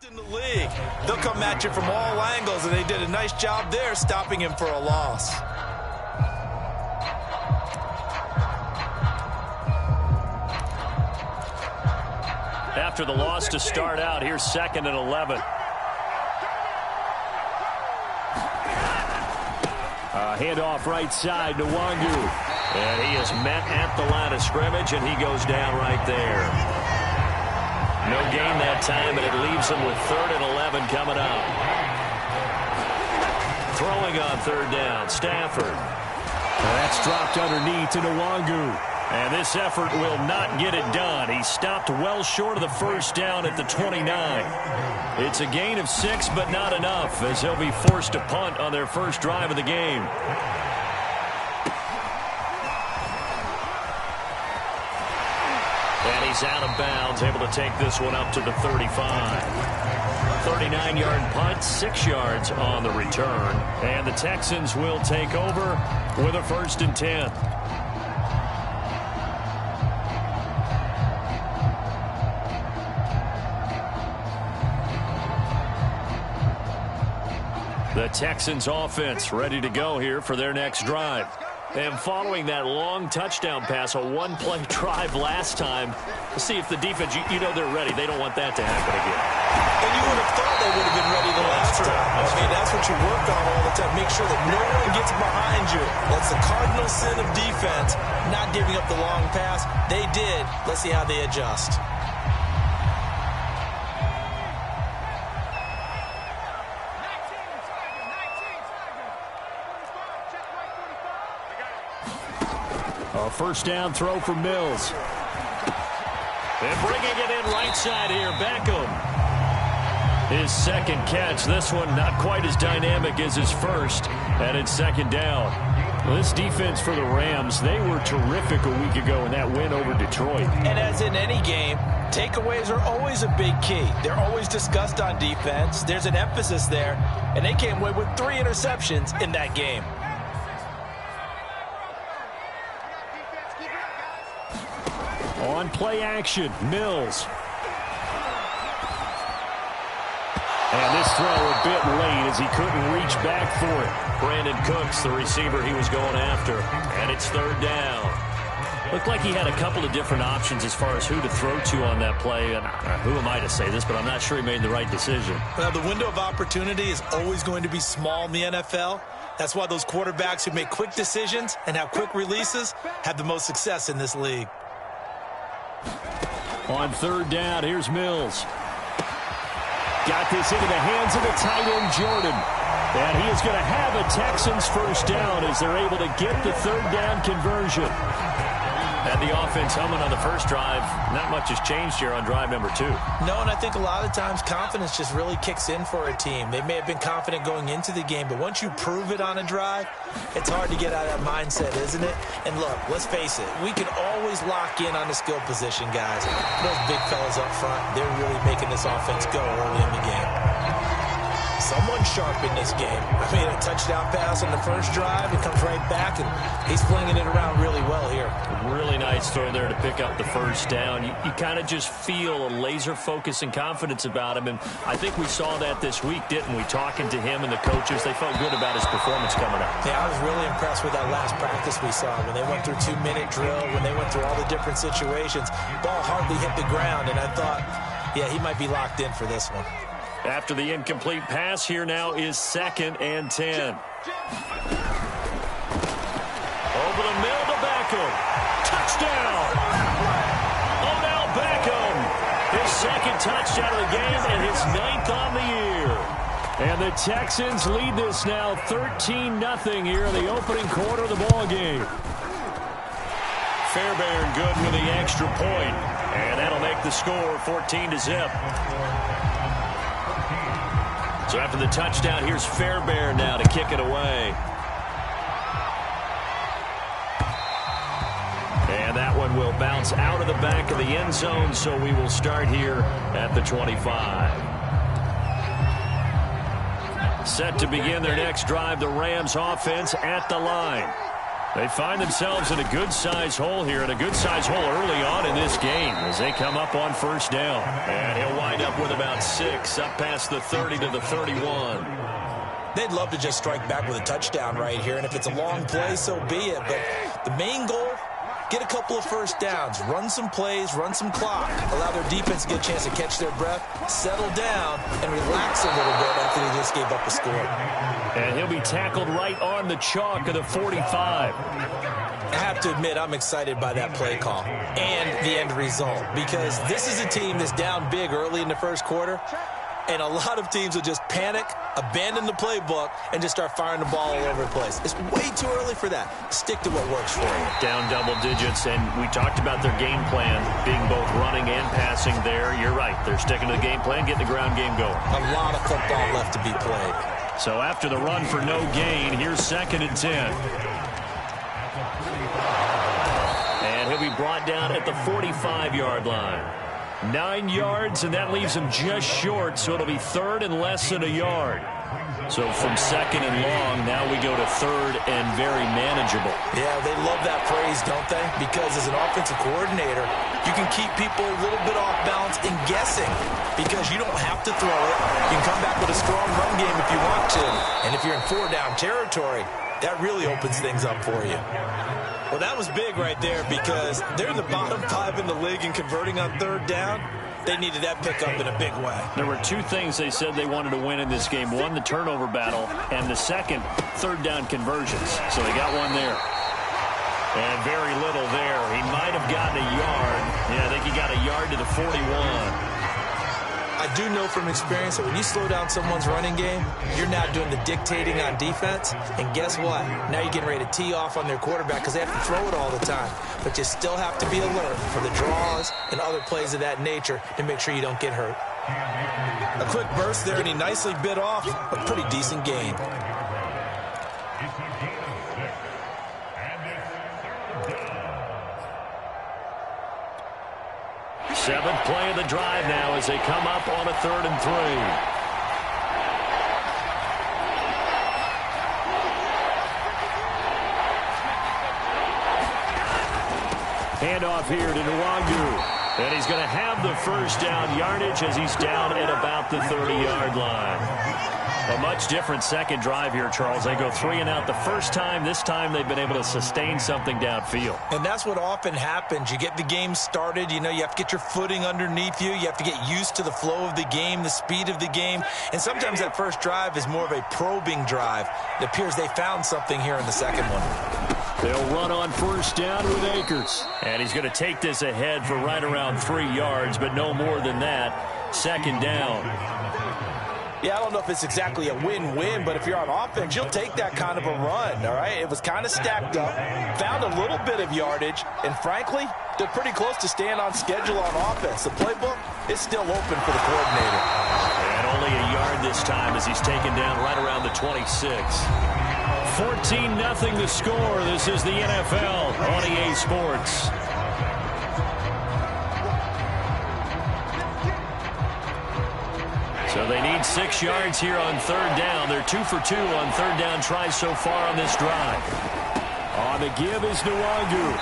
In the league, they'll come at you from all angles, and they did a nice job there stopping him for a loss. After the loss to start out, here's 2nd and 11. Handoff right side to Wangu. And he is met at the line of scrimmage, and he goes down right there. No gain that time, and it leaves him with 3rd and 11 coming up. Throwing on 3rd down, Stafford. That's dropped underneath to Nwangu. And this effort will not get it done. He stopped well short of the 1st down at the 29. It's a gain of 6, but not enough, as he'll be forced to punt on their first drive of the game. And he's out of bounds, able to take this one up to the 35. 39-yard punt, 6 yards on the return. And the Texans will take over with a 1st and 10. The Texans offense ready to go here for their next drive. And following that long touchdown pass, a one-play drive last time, let's see if the defense, you know they're ready. They don't want that to happen again. And you would have thought they would have been ready the last time. I mean, that's what you work on all the time. Make sure that no one gets behind you. That's the cardinal sin of defense, not giving up the long pass. They did. Let's see how they adjust. A 1st down throw for Mills. And bringing it in right side here, Beckham. His 2nd catch. This one not quite as dynamic as his 1st. And it's 2nd down. Well, this defense for the Rams, they were terrific a week ago in that win over Detroit. And as in any game, takeaways are always a big key. They're always discussed on defense. There's an emphasis there. And they came away with 3 interceptions in that game. On play action, Mills. And this throw a bit late as he couldn't reach back for it. Brandon Cooks, the receiver he was going after. And it's 3rd down. Looked like he had a couple of different options as far as who to throw to on that play. And who am I to say this, but I'm not sure he made the right decision. Well, the window of opportunity is always going to be small in the NFL. That's why those quarterbacks who make quick decisions and have quick releases have the most success in this league. On 3rd down, here's Mills. Got this into the hands of the tight end, Jordan. And he is going to have a Texans 1st down as they're able to get the 3rd down conversion. And the offense humming on the first drive. Not much has changed here on drive number 2. No, and I think a lot of times confidence just really kicks in for a team. They may have been confident going into the game, but once you prove it on a drive, it's hard to get out of that mindset, isn't it? And look, let's face it, we can always lock in on the skill position, guys. Those big fellas up front, they're really making this offense go early in the game. Someone sharp in this game. I mean, a touchdown pass on the first drive. It comes right back, and he's flinging it around really well here. Really nice throw there to pick up the 1st down. You kind of just feel a laser focus and confidence about him, and I think we saw that this week, didn't we? Talking to him and the coaches, they felt good about his performance coming up. Yeah, I was really impressed with that last practice we saw when they went through 2-minute drill, when they went through all the different situations. Ball hardly hit the ground, and I thought, yeah, he might be locked in for this one. After the incomplete pass, here now is 2nd and 10. Over the middle to Beckham. Touchdown! Odell Beckham. His 2nd touchdown of the game and his 9th on the year. And the Texans lead this now 13-0 here in the opening quarter of the ball game. Fairbairn good with the extra point. And that'll make the score 14-0. So after the touchdown, here's Fairbairn now to kick it away. And that one will bounce out of the back of the end zone, so we will start here at the 25. Set to begin their next drive, the Rams offense at the line. They find themselves in a good-sized hole here, and a good-sized hole early on in this game as they come up on first down. And he'll wind up with about 6, up past the 30 to the 31. They'd love to just strike back with a touchdown right here, and if it's a long play, so be it. But the main goal, get a couple of first downs, run some plays, run some clock, allow their defense to get a chance to catch their breath, settle down, and relax a little bit after they just gave up a score. And he'll be tackled right on the chalk of the 45. I have to admit, I'm excited by that play call and the end result, because this is a team that's down big early in the first quarter, and a lot of teams will just panic, abandon the playbook, and just start firing the ball all over the place. It's way too early for that. Stick to what works for you. Down double digits, and we talked about their game plan being both running and passing there. You're right. They're sticking to the game plan, getting the ground game going. A lot of football left to be played. So after the run for no gain, here's 2nd and 10. And he'll be brought down at the 45-yard line. 9 yards, and that leaves him just short, so it'll be 3rd and less than a yard. So from 2nd and long, now we go to 3rd and very manageable. Yeah, they love that phrase, don't they? Because as an offensive coordinator, you can keep people a little bit off balance and guessing, because you don't have to throw it. You can come back with a strong run game if you want to. And if you're in 4-down territory, that really opens things up for you. Well, that was big right there, because they're in the bottom 5 in the league in converting on 3rd down. They needed that pickup in a big way. There were 2 things they said they wanted to win in this game. One, the turnover battle, and the second, 3rd down conversions. So they got one there. And very little there. He might have gotten a yard. Yeah, I think he got a yard to the 41. I do know from experience that when you slow down someone's running game, you're now doing the dictating on defense. And guess what? Now you're getting ready to tee off on their quarterback because they have to throw it all the time. But you still have to be alert for the draws and other plays of that nature to make sure you don't get hurt. A quick burst there, and he nicely bit off a pretty decent gain. Seventh play of the drive now as they come up on a 3rd and 3. Handoff here to Nwangu. And he's going to have the first down yardage as he's down at about the 30-yard line. A much different second drive here, Charles. They go 3 and out the first time. This time they've been able to sustain something downfield. And that's what often happens. You get the game started. You know, you have to get your footing underneath you. You have to get used to the flow of the game, the speed of the game. And sometimes that first drive is more of a probing drive. It appears they found something here in the second one. They'll run on first down with Akers. And he's going to take this ahead for right around 3 yards, but no more than that. 2nd down. Yeah, I don't know if it's exactly a win-win, but if you're on offense, you'll take that kind of a run, all right? It was kind of stacked up, found a little bit of yardage, and frankly, they're pretty close to staying on schedule on offense. The playbook is still open for the coordinator. And only a yard this time as he's taken down right around the 26. 14-0 the score. This is the NFL on EA Sports. So they need 6 yards here on 3rd down. They're 2 for 2 on 3rd down tries so far on this drive. On the give is Nwangu.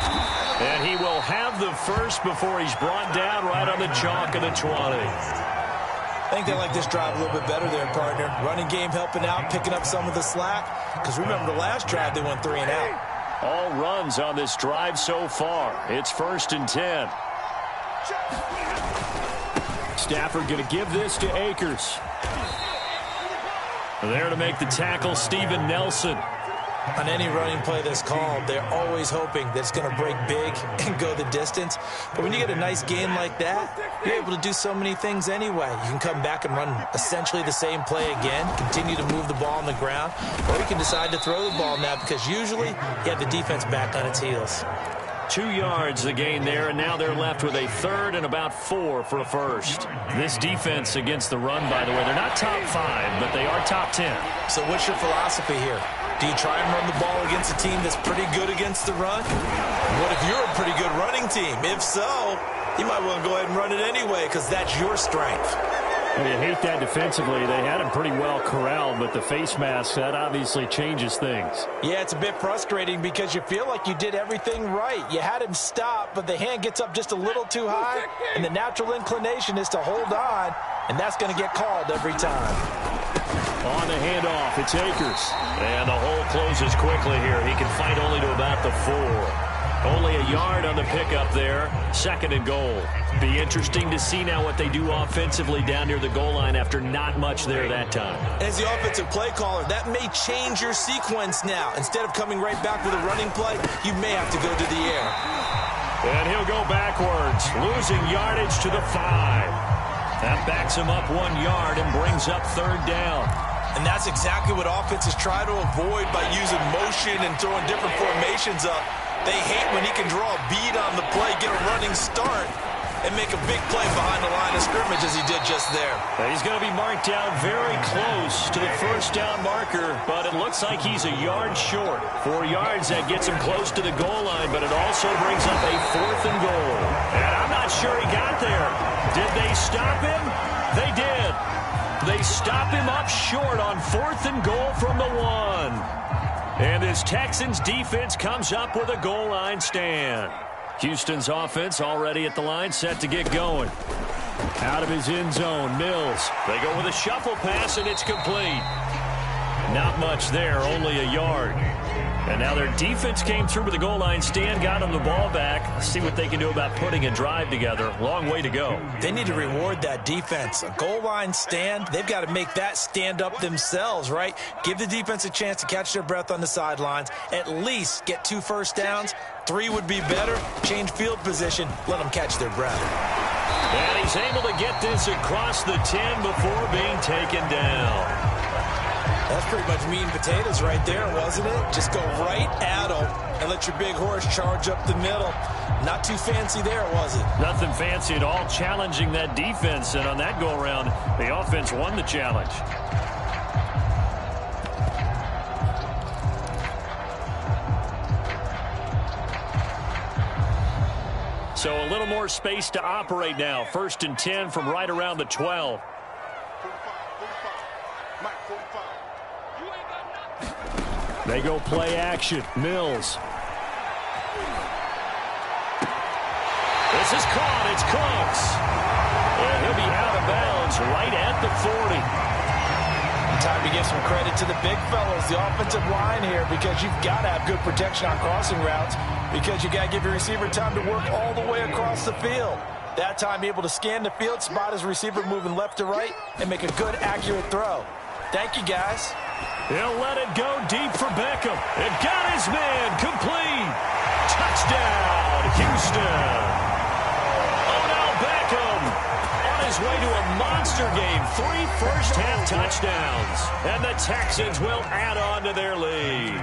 And he will have the first before he's brought down right on the chalk of the 20. I think they like this drive a little bit better there, partner. Running game helping out, picking up some of the slack. Because remember, the last drive they went 3 and out. All runs on this drive so far. It's 1st and 10. Stafford going to give this to Akers. There to make the tackle, Steven Nelson. On any running play that's called, they're always hoping that it's going to break big and go the distance. But when you get a nice gain like that, you're able to do so many things anyway. You can come back and run essentially the same play again, continue to move the ball on the ground, or you can decide to throw the ball now because usually you have the defense back on its heels. 2 yards the gain there, and now they're left with a 3rd and about 4 for a first. This defense against the run, by the way, they're not top 5, but they are top 10. So what's your philosophy here? Do you try and run the ball against a team that's pretty good against the run? What if you're a pretty good running team? If so, you might want to go ahead and run it anyway because that's your strength. Well, you hate that defensively. They had him pretty well corralled, but the face mask, that obviously changes things. Yeah, it's a bit frustrating because you feel like you did everything right. You had him stop, but the hand gets up just a little too high, and the natural inclination is to hold on, and that's going to get called every time. On the handoff, it's Akers. And the hole closes quickly here. He can fight only to about the 4. Only a yard on the pickup there. 2nd and goal. Be interesting to see now what they do offensively down near the goal line after not much there that time. As the offensive play caller, that may change your sequence now. Instead of coming right back with a running play, you may have to go to the air. And he'll go backwards, losing yardage to the 5. That backs him up 1 yard and brings up 3rd down. And that's exactly what offenses try to avoid by using motion and throwing different formations up. They hate when he can draw a bead on the play, get a running start, and make a big play behind the line of scrimmage as he did just there. He's going to be marked down very close to the 1st down marker, but it looks like he's a yard short. 4 yards, that gets him close to the goal line, but it also brings up a 4th and goal. And I'm not sure he got there. Did they stop him? They did. They stop him up short on 4th and goal from the 1. And this Texans defense comes up with a goal line stand. Houston's offense already at the line, set to get going. Out of his end zone, Mills. They go with a shuffle pass, and it's complete. Not much there, only a yard. And now their defense came through with a goal line stand, got them the ball back. Let's see what they can do about putting a drive together. Long way to go. They need to reward that defense. A goal line stand, they've got to make that stand up themselves, right? Give the defense a chance to catch their breath on the sidelines. At least get 2 first downs. 3 would be better. Change field position. Let them catch their breath. And he's able to get this across the 10 before being taken down. That's pretty much meat and potatoes right there, wasn't it? Just go right at them and let your big horse charge up the middle. Not too fancy there, was it? Nothing fancy at all, challenging that defense. And on that go-around, the offense won the challenge. So a little more space to operate now. 1st and 10 from right around the 12. They go play action. Mills. This is caught. It's Cooks. And he'll be out of bounds right at the 40. Time to give some credit to the big fellows, the offensive line here, because you've got to have good protection on crossing routes, because you got to give your receiver time to work all the way across the field. That time able to scan the field, spot his receiver moving left to right, and make a good, accurate throw. Thank you, guys. He'll let it go deep for Beckham. It got his man complete. Touchdown, Houston. Odell Beckham on his way to a monster game. 3 first-half touchdowns. And the Texans will add on to their lead.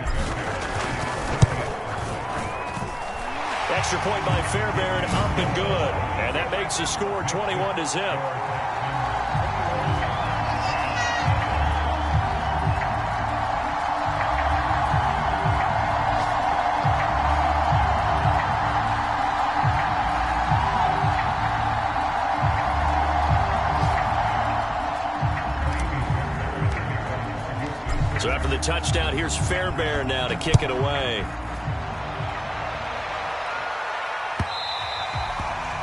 Extra point by Fairbairn, up and good. And that makes the score 21-0. So after the touchdown, here's Fairbairn now to kick it away.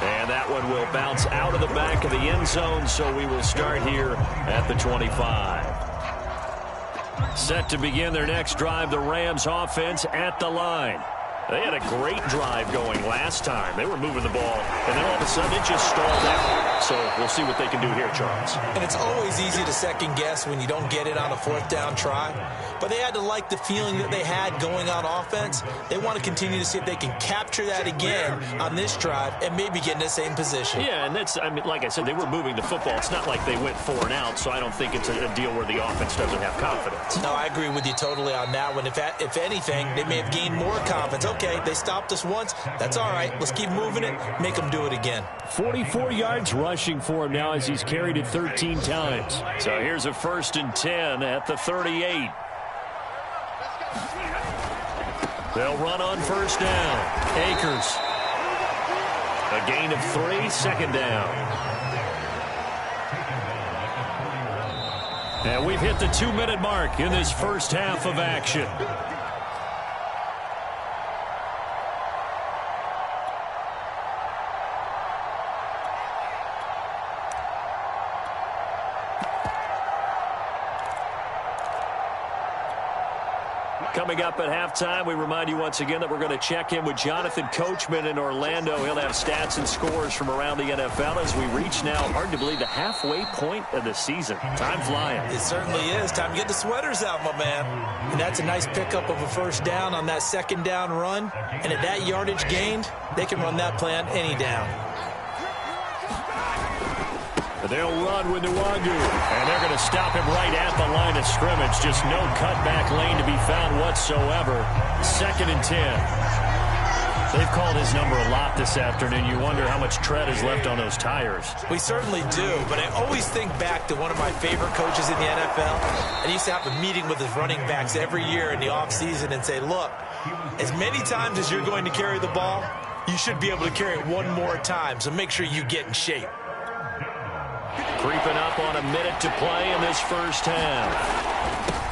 And that one will bounce out of the back of the end zone, so we will start here at the 25. Set to begin their next drive, the Rams offense at the line. They had a great drive going last time. They were moving the ball, and then all of a sudden it just stalled out. So we'll see what they can do here, Charles. And it's always easy to second guess when you don't get it on a 4th down try. But they had to like the feeling that they had going on offense. They want to continue to see if they can capture that again on this drive and maybe get in the same position. Yeah, and that's, I mean, like I said, they were moving the football. It's not like they went 4 and out, so I don't think it's a deal where the offense doesn't have confidence. No, I agree with you totally on that one. If anything, they may have gained more confidence. Okay, they stopped us once. That's all right. Let's keep moving it. Make them do it again. 44 yards rushing for him now as he's carried it 13 times. So here's a 1st and 10 at the 38. They'll run on 1st down. Akers. A gain of 3, 2nd down. And we've hit the 2-minute mark in this first half of action. Coming up at halftime, we remind you once again that we're going to check in with Jonathan Coachman in Orlando. He'll have stats and scores from around the NFL as we reach now, hard to believe, the halfway point of the season. Time flying. It certainly is. Time to get the sweaters out, my man. And that's a nice pickup of a first down on that second down run. And at that yardage gained, they can run that play on any down. They'll run with Nwangu, and they're going to stop him right at the line of scrimmage. Just no cutback lane to be found whatsoever. 2nd and 10. They've called his number a lot this afternoon. You wonder how much tread is left on those tires. We certainly do, but I always think back to one of my favorite coaches in the NFL. And he used to have a meeting with his running backs every year in the offseason and say, look, as many times as you're going to carry the ball, you should be able to carry it one more time, so make sure you get in shape. Creeping up on a minute to play in this first half.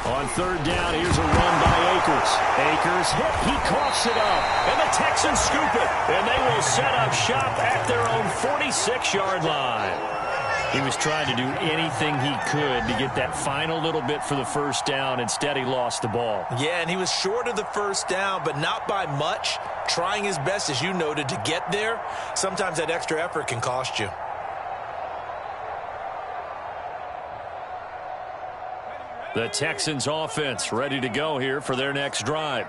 On 3rd down, here's a run by Akers. Akers hit, he coughs it up, and the Texans scoop it, and they will set up shop at their own 46-yard line. He was trying to do anything he could to get that final little bit for the first down. Instead, he lost the ball. Yeah, and he was short of the first down, but not by much. Trying his best, as you noted, to get there. Sometimes that extra effort can cost you. The Texans offense ready to go here for their next drive.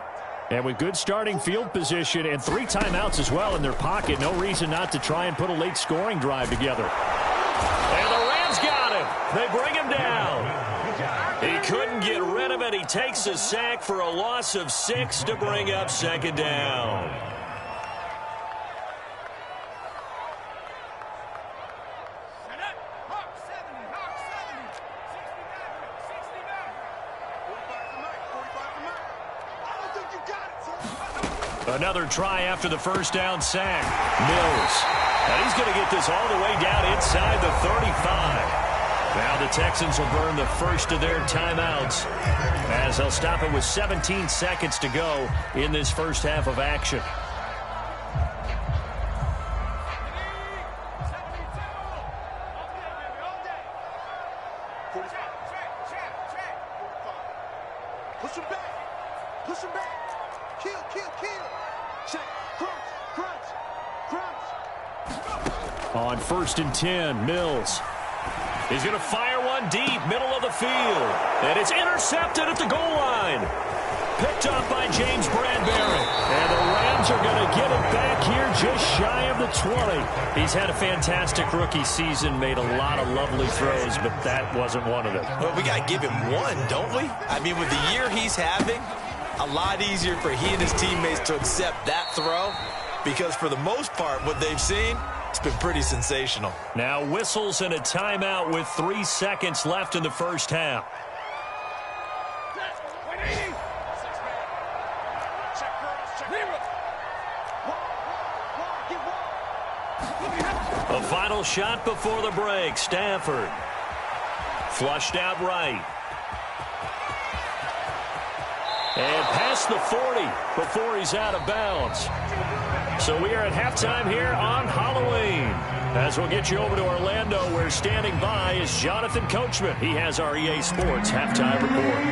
And with good starting field position and 3 timeouts as well in their pocket, no reason not to try and put a late scoring drive together. And the Rams got him. They bring him down. He couldn't get rid of it. He takes a sack for a loss of 6 to bring up 2nd down. Another try after the first down sack. Mills. And he's going to get this all the way down inside the 35. Now the Texans will burn the first of their timeouts as they'll stop it with 17 seconds to go in this first half of action. Push him back. Push him back. Kill, kill, kill. Check. Crunch, crunch, crunch. On 1st and 10, Mills. He's going to fire one deep, middle of the field. And it's intercepted at the goal line. Picked up by James Bradbury. And the Rams are going to get it back here just shy of the 20. He's had a fantastic rookie season, made a lot of lovely throws, but that wasn't one of them. Well, we got to give him one, don't we? I mean, with the year he's having, a lot easier for he and his teammates to accept that throw because for the most part, what they've seen, it's been pretty sensational. Now whistles and a timeout with 3 seconds left in the first half. A final shot before the break. Stafford. Flushed out right. And past the 40 before he's out of bounds. So we are at halftime here on Halloween. As we'll get you over to Orlando, where standing by is Jonathan Coachman. He has our EA Sports halftime report.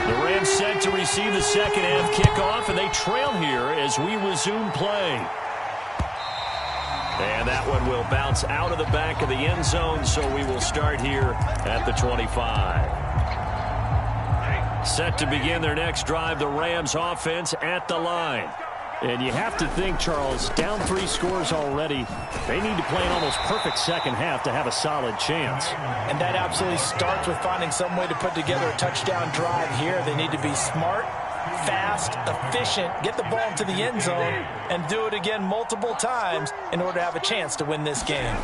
The Rams set to receive the second half kickoff, and they trail here as we resume play. And that one will bounce out of the back of the end zone, so we will start here at the 25. Set to begin their next drive, the Rams offense at the line. And you have to think, Charles, down 3 scores already, they need to play an almost perfect second half to have a solid chance. And that absolutely starts with finding some way to put together a touchdown drive here. They need to be smart, fast, efficient, get the ball into the end zone, and do it again multiple times in order to have a chance to win this game.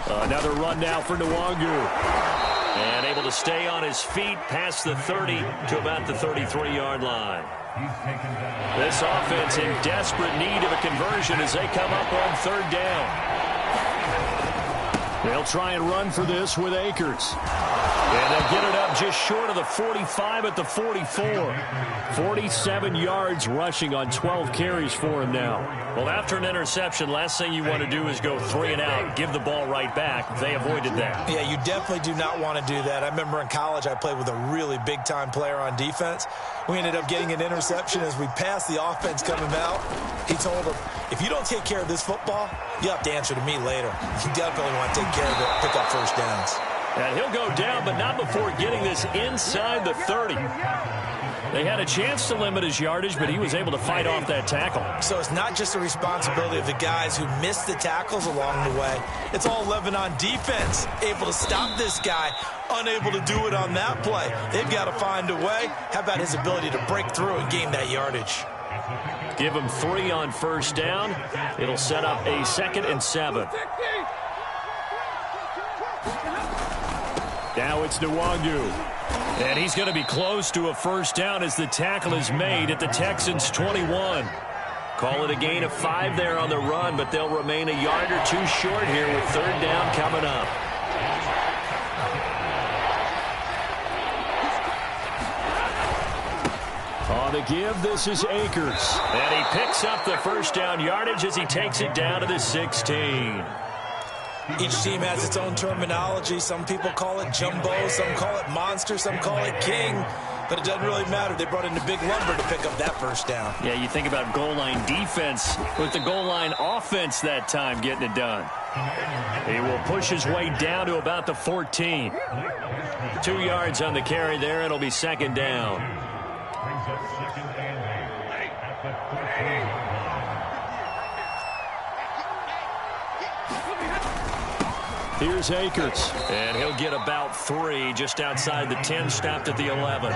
Another run now for Nwangu. And able to stay on his feet past the 30 to about the 33-yard line. This offense in desperate need of a conversion as they come up on 3rd down. They'll try and run for this with Akers. And they'll get it up just short of the 45 at the 44. 47 yards rushing on 12 carries for him now. Well, after an interception, last thing you want to do is go 3 and out, give the ball right back. They avoided that. Yeah, you definitely do not want to do that. I remember in college I played with a really big-time player on defense. We ended up getting an interception as we passed the offense coming out. He told him, if you don't take care of this football, you have to answer to me later. You definitely want to take care of it, pick up first downs. And he'll go down, but not before getting this inside the 30. They had a chance to limit his yardage, but he was able to fight off that tackle. So it's not just the responsibility of the guys who missed the tackles along the way. It's all on defense, able to stop this guy, unable to do it on that play. They've got to find a way. How about his ability to break through and gain that yardage? Give him 3 on first down. It'll set up a 2nd and 7. Now it's Nwangu. And he's going to be close to a first down as the tackle is made at the Texans' 21. Call it a gain of 5 there on the run, but they'll remain a yard or 2 short here with 3rd down coming up. On the give, this is Akers. And he picks up the first down yardage as he takes it down to the 16. Each team has its own terminology. Some people call it jumbo, some call it monster, some call it king. But it doesn't really matter. They brought in the big lumber to pick up that first down. Yeah, you think about goal line defense with the goal line offense that time getting it done. He will push his way down to about the 14. 2 yards on the carry there. It'll be 2nd down. Here's Akers. And he'll get about 3 just outside the 10, stopped at the 11.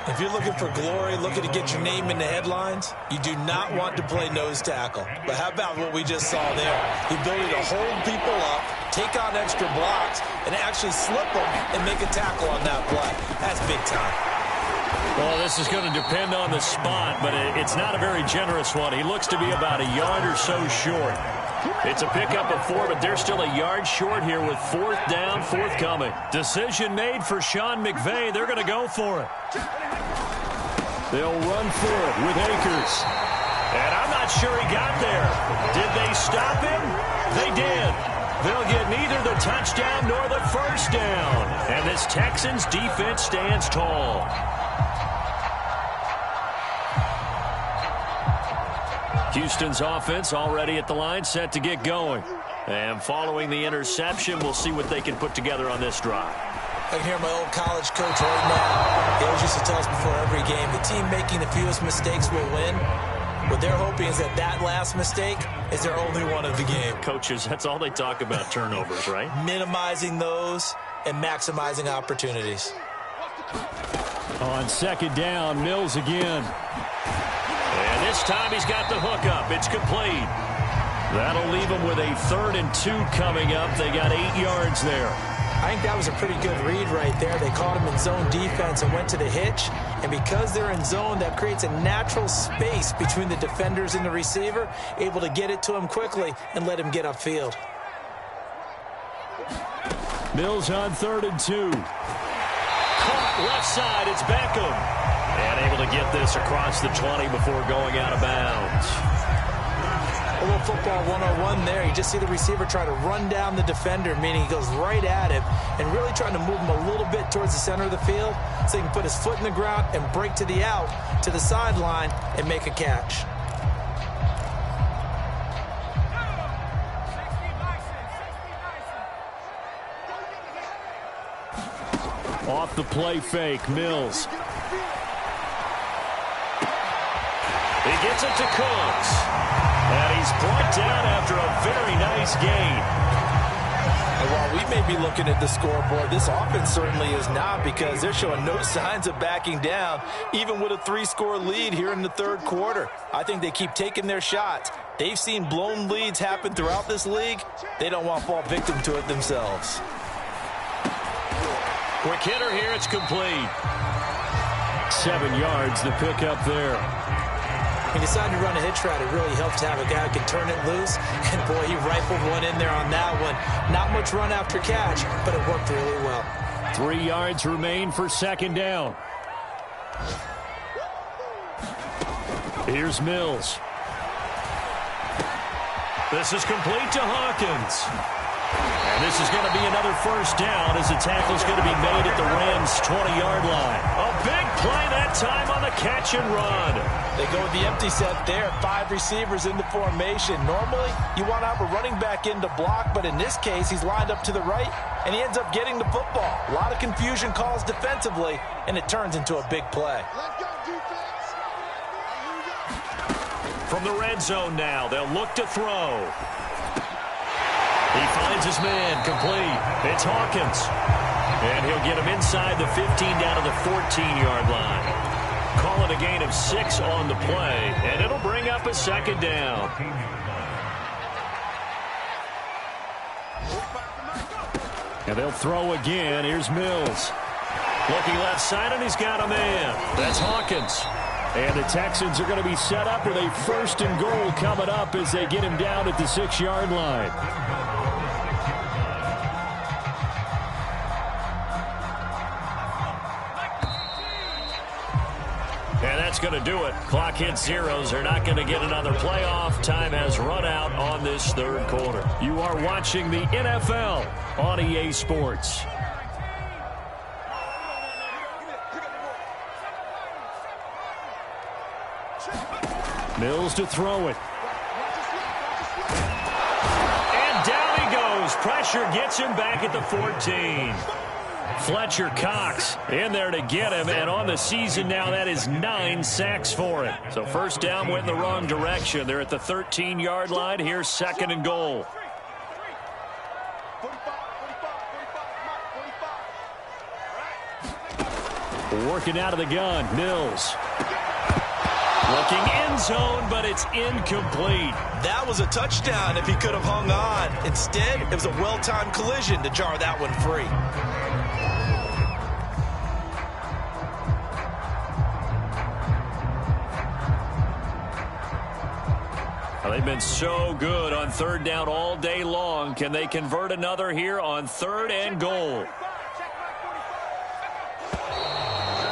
If you're looking for glory, looking to get your name in the headlines, you do not want to play nose tackle. But how about what we just saw there? The ability to hold people up, take on extra blocks, and actually slip them and make a tackle on that play. That's big time. Well, this is going to depend on the spot, but it's not a very generous one. He looks to be about a yard or so short. It's a pickup of 4, but they're still a yard short here with 4th down forthcoming. Decision made for Sean McVay. They're going to go for it. They'll run for it with Akers. And I'm not sure he got there. Did they stop him? They did. They'll get neither the touchdown nor the first down. And this Texans defense stands tall. Houston's offense already at the line, set to get going. And following the interception, we'll see what they can put together on this drive. I can hear my old college coach right now. He always used to tell us before every game, the team making the fewest mistakes will win. What they're hoping is that last mistake is their only one of the game. Coaches, that's all they talk about, turnovers, right? Minimizing those and maximizing opportunities. On 2nd down, Mills again. And this time he's got the hook up. It's complete. That'll leave him with a 3rd and 2 coming up. They got 8 yards there. I think that was a pretty good read right there. They caught him in zone defense and went to the hitch. And because they're in zone, that creates a natural space between the defenders and the receiver, able to get it to him quickly and let him get upfield. Mills on 3rd and 2. Caught left side. It's Beckham. And able to get this across the 20 before going out of bounds. A little football 101 there. You just see the receiver try to run down the defender, meaning he goes right at him and really trying to move him a little bit towards the center of the field so he can put his foot in the ground and break to the out, to the sideline, and make a catch. Off the play fake, Mills. He gets it to Cooks. And he's brought down after a very nice gain. And while we may be looking at the scoreboard, this offense certainly is not, because they're showing no signs of backing down, even with a 3-score lead here in the 3rd quarter. I think they keep taking their shots. They've seen blown leads happen throughout this league. They don't want to fall victim to it themselves. Quick hitter here, it's complete. 7 yards, the pickup there. He decided to run a hitch route. It really helped to have a guy who can turn it loose. And, boy, he rifled one in there on that one. Not much run after catch, but it worked really well. 3 yards remain for second down. Here's Mills. This is complete to Hawkins. And this is going to be another first down as the tackle's going to be made at the Rams' 20-yard line. A big play that time on the catch and run. They go with the empty set there. 5 receivers in the formation. Normally, you want to have a running back in to block, but in this case, he's lined up to the right, and he ends up getting the football. A lot of confusion calls defensively, and it turns into a big play. Let's go, defense. From the red zone now, they'll look to throw. He finds his man, complete. It's Hawkins. And he'll get him inside the 15 down to the 14-yard line. Call it a gain of 6 on the play, and it'll bring up a second down. And they'll throw again. Here's Mills. Looking left side, and he's got a man. That's Hawkins. And the Texans are going to be set up with a 1st and goal coming up as they get him down at the 6-yard line. And that's going to do it. Clock hits zeros. They're not going to get another playoff. Time has run out on this 3rd quarter. You are watching the NFL on EA Sports. Mills to throw it. And down he goes. Pressure gets him back at the 14. Fletcher Cox in there to get him, and on the season now, that is 9 sacks for him. So first down went in the wrong direction. They're at the 13-yard line. Here's 2nd and goal. Working out of the gun, Mills. Looking end zone, but it's incomplete. That was a touchdown if he could have hung on. Instead, it was a well-timed collision to jar that one free. Well, they've been so good on 3rd down all day long. Can they convert another here on 3rd and goal?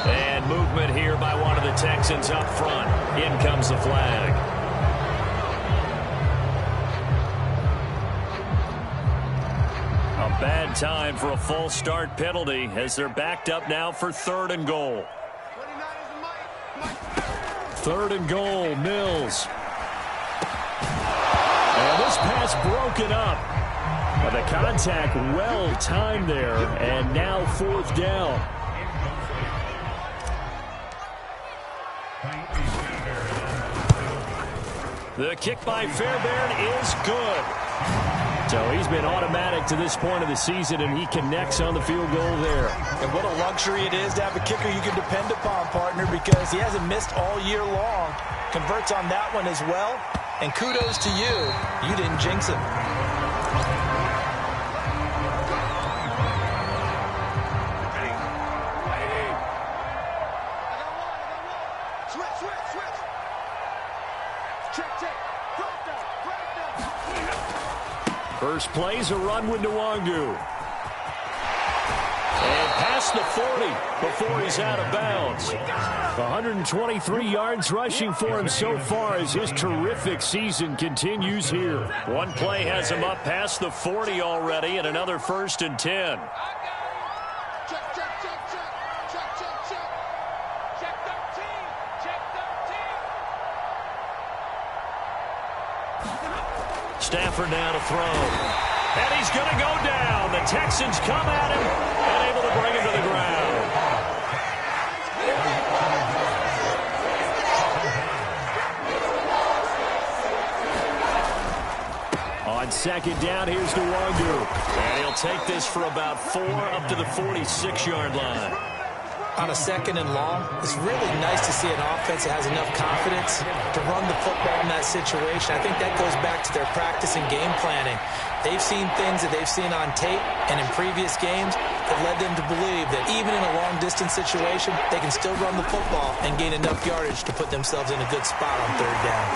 And movement here by one of the Texans up front. In comes the flag. A bad time for a false start penalty as they're backed up now for 3rd and goal. 3rd and goal, Mills. And this pass broken up. But the contact well timed there, and now 4th down. The kick by Fairbairn is good. So he's been automatic to this point of the season, and he connects on the field goal there. And what a luxury it is to have a kicker you can depend upon, partner, because he hasn't missed all year long. Converts on that one as well. And kudos to you. You didn't jinx him. First play's a run with Nwangu. And past the 40 before he's out of bounds. 123 yards rushing for him so far as his terrific season continues here. One play has him up past the 40 already, and another 1st and 10. Stafford now to throw. And he's going to go down. The Texans come at him and able to bring him to the ground. On 2nd down, here's Nwangu. And he'll take this for about 4 up to the 46-yard line. On a 2nd and long, it's really nice to see an offense that has enough confidence to run the football in that situation. I think that goes back to their practice and game planning. They've seen things that they've seen on tape and in previous games that led them to believe that even in a long-distance situation, they can still run the football and gain enough yardage to put themselves in a good spot on 3rd down.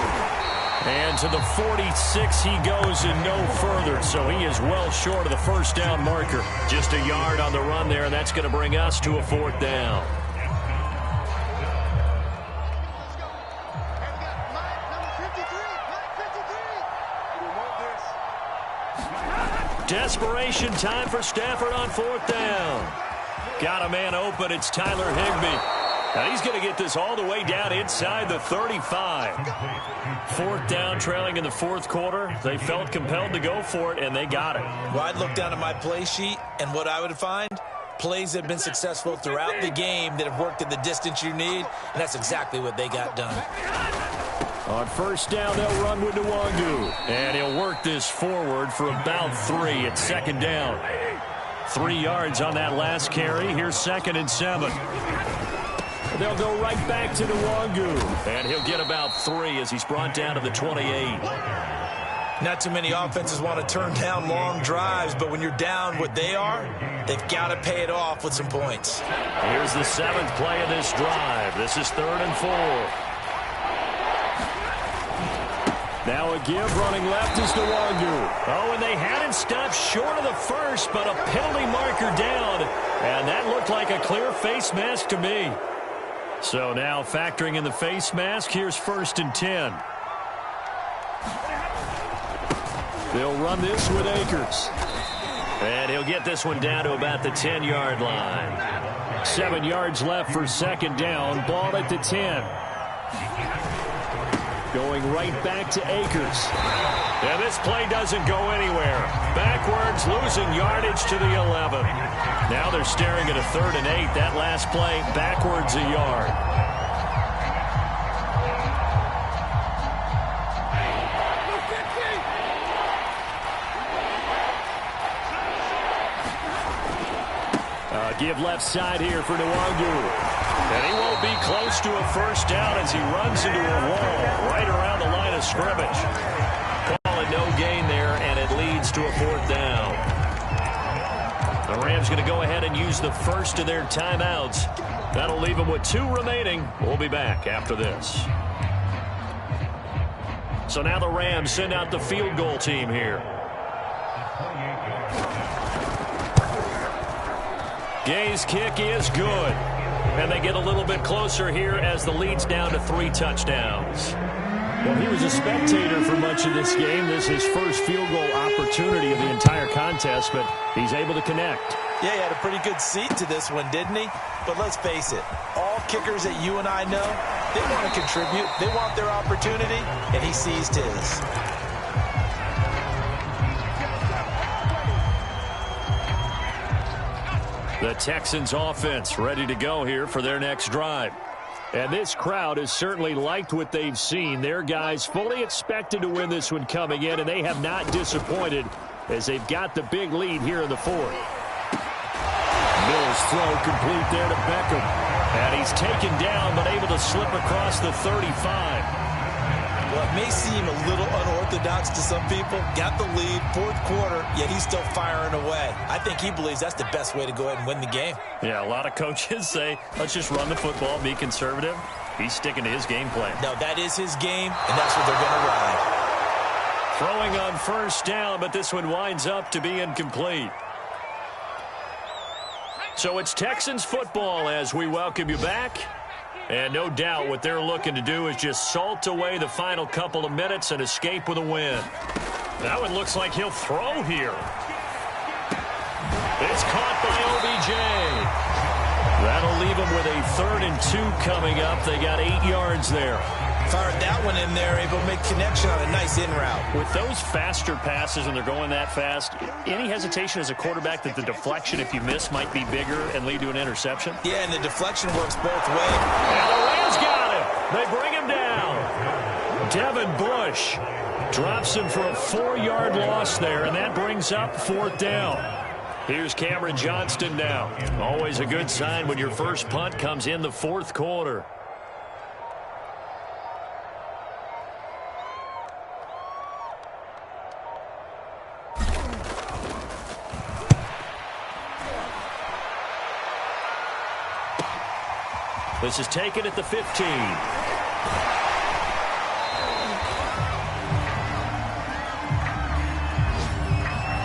And to the 46 he goes and no further, so he is well short of the 1st down marker. Just a yard on the run there, and that's going to bring us to a 4th down. Desperation time for Stafford on 4th down. Got a man open, it's Tyler Higbee. Now he's going to get this all the way down inside the 35. 4th down, trailing in the 4th quarter. They felt compelled to go for it, and they got it. Well, I'd look down at my play sheet, and what I would find, plays that have been successful throughout the game that have worked in the distance you need, and that's exactly what they got done. On 1st down, they'll run with Nwangu. And he'll work this forward for about 3 at 2nd down. 3 yards on that last carry. Here's 2nd and 7. They'll go right back to Nwangu. And he'll get about 3 as he's brought down to the 28. Not too many offenses want to turn down long drives, but when you're down what they are, they've got to pay it off with some points. Here's the 7th play of this drive. This is 3rd and 4. Now a give running left is Nwangu. Oh, and they had him stopped short of the 1st, but a penalty marker down. And that looked like a clear face mask to me. So now factoring in the face mask, here's 1st and 10. They'll run this with Akers. And he'll get this one down to about the 10-yard line. 7 yards left for 2nd down. Ball at the 10. Going right back to Akers. And this play doesn't go anywhere. Backwards, losing yardage to the 11. Now they're staring at a 3rd and 8. That last play, backwards a yard. Give left side here for Nwangu. And he won't be close to a 1st down as he runs into a wall right around the line of scrimmage. Call it no gain there, and it leads to a 4th down. The Rams going to go ahead and use the first of their timeouts. That'll leave them with 2 remaining. We'll be back after this. So now the Rams send out the field goal team here. Gay's kick is good. And they get a little bit closer here as the lead's down to 3 touchdowns. Well, he was a spectator for much of this game. This is his first field goal opportunity of the entire contest, but he's able to connect. Yeah, he had a pretty good seat to this one, didn't he? But let's face it, all kickers that you and I know, they want to contribute. They want their opportunity, and he seized his. The Texans offense ready to go here for their next drive. And this crowd has certainly liked what they've seen. Their guys fully expected to win this one coming in, and they have not disappointed as they've got the big lead here in the 4th. Mills throw complete there to Beckham. And he's taken down but able to slip across the 35. Well, it may seem a little unorthodox to some people. Got the lead, 4th quarter, yet he's still firing away. I think he believes that's the best way to go ahead and win the game. Yeah, a lot of coaches say, let's just run the football, be conservative. He's sticking to his game plan. No, that is his game, and that's what they're going to ride. Throwing on 1st down, but this one winds up to be incomplete. So it's Texans football as we welcome you back. And no doubt what they're looking to do is just salt away the final couple of minutes and escape with a win. That one looks like he'll throw here. It's caught by OBJ. That'll leave them with a 3rd and 2 coming up. They got 8 yards there. Fired that one in there, able to make connection on a nice in route. With those faster passes and they're going that fast, any hesitation as a quarterback that the deflection, if you miss, might be bigger and lead to an interception? Yeah, and the deflection works both ways. And the Rams got him. They bring him down. Devin Bush drops him for a 4-yard loss there, and that brings up 4th down. Here's Cameron Johnston now. Always a good sign when your first punt comes in the fourth quarter. This is taken at the 15.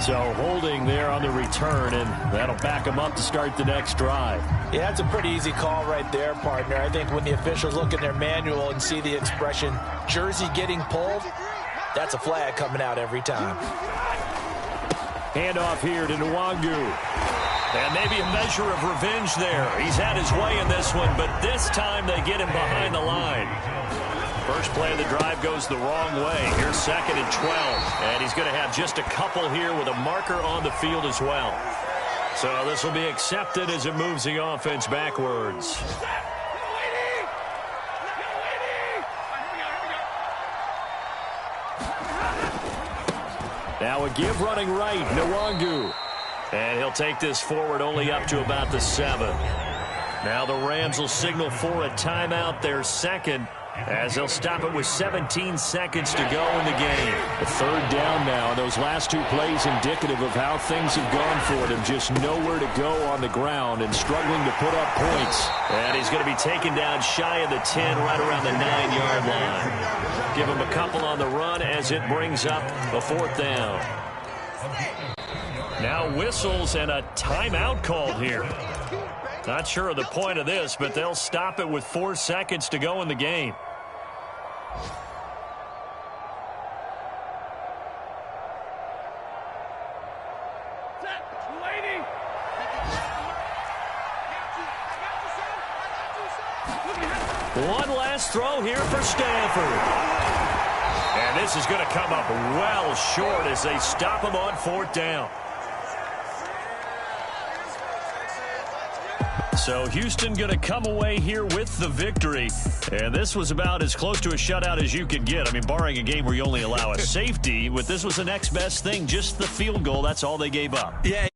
So holding there on the return, and that'll back them up to start the next drive. Yeah, that's a pretty easy call right there, partner. I think when the officials look in their manual and see the expression, jersey getting pulled, that's a flag coming out every time. Handoff here to Nwangu. And maybe a measure of revenge there. He's had his way in this one, but this time they get him behind the line. First play of the drive goes the wrong way. Here's 2nd and 12. And he's going to have just a couple here with a marker on the field as well. So this will be accepted as it moves the offense backwards. Now a give running right, Nwangu. And he'll take this forward only up to about the 7. Now the Rams will signal for a timeout, their second, as they'll stop it with 17 seconds to go in the game. The third down now, and those last two plays indicative of how things have gone for them. Just nowhere to go on the ground and struggling to put up points. And he's going to be taken down shy of the 10, right around the 9-yard line. Give him a couple on the run as it brings up a 4th down. Now whistles and a timeout called here. Not sure of the point of this, but they'll stop it with 4 seconds to go in the game. One last throw here for Stanford. And this is going to come up well short as they stop him on 4th down. So Houston going to come away here with the victory. And this was about as close to a shutout as you could get. I mean, barring a game where you only allow a safety, but this was the next best thing, just the field goal. That's all they gave up. Yeah.